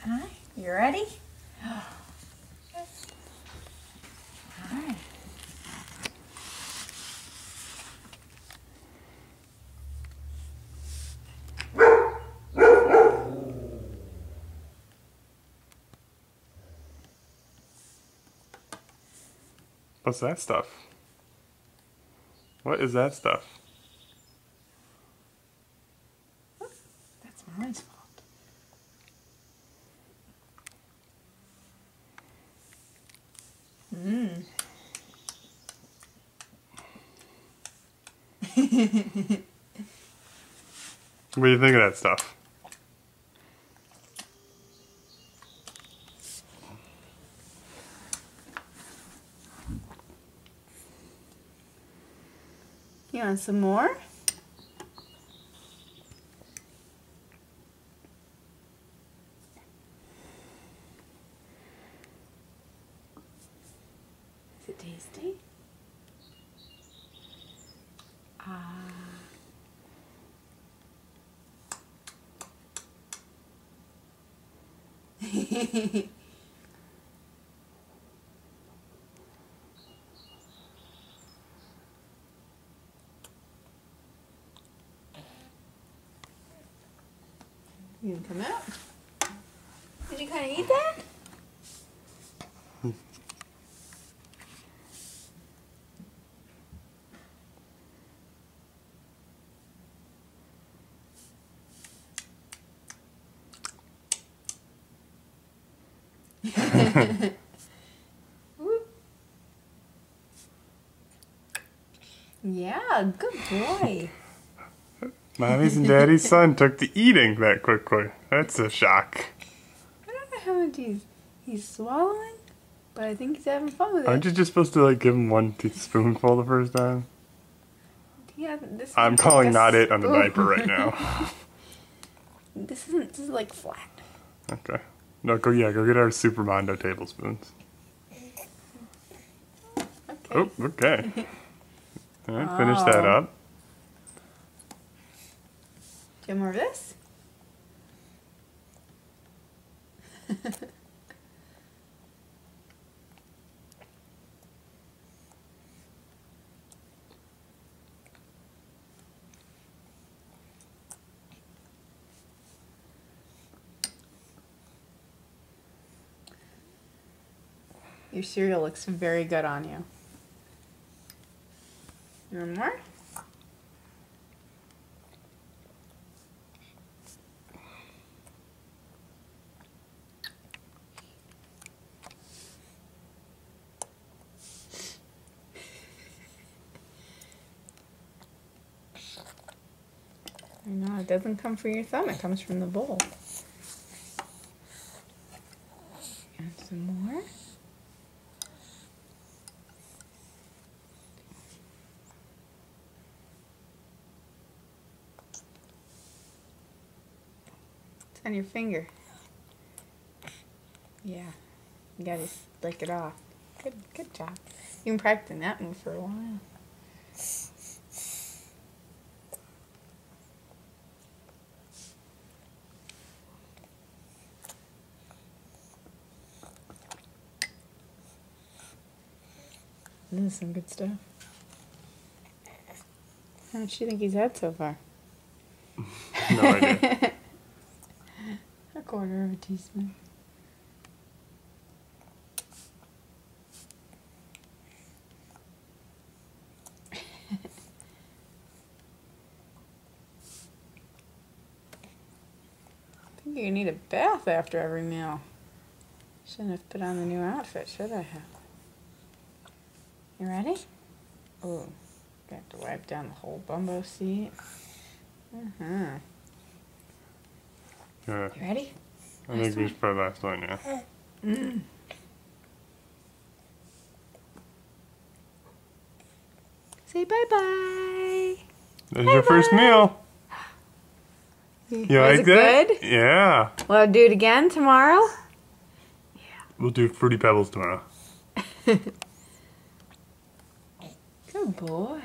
Hi, you ready? All right. What's that stuff? What is that stuff? That's Mommy's fault. What do you think of that stuff? You want some more? Is it tasty? You can come out. Did you kind of eat that? Yeah, good boy. Mommy's and Daddy's son took to eating that quickly. That's a shock. I don't know how much he's swallowing, but I think he's having fun with it. Aren't you just supposed to like give him one teaspoonful the first time? Yeah, this I'm isn't calling like not it on the spoon. diaper right now. This is like flat. Okay. No, go get our Super Mondo tablespoons. Okay. Oh, okay. All right, finish that up. Do you have more of this? Your cereal looks very good on you. You want more? No, it doesn't come from your thumb, it comes from the bowl. And some more. It's on your finger. Yeah, you gotta lick it off. Good job. You've been practicing that move for a while. This is some good stuff. How much do you think he's had so far? No idea. A quarter of a teaspoon. I think you need a bath after every meal. Shouldn't have put on the new outfit, should I have? You ready? Oh, got to wipe down the whole bumbo seat. Yeah. You ready? I think we should put last one, yeah. Say bye-bye. There's your first meal. You Was like it that? good? Yeah. Well, do it again tomorrow? We'll do Fruity Pebbles tomorrow. Good boy.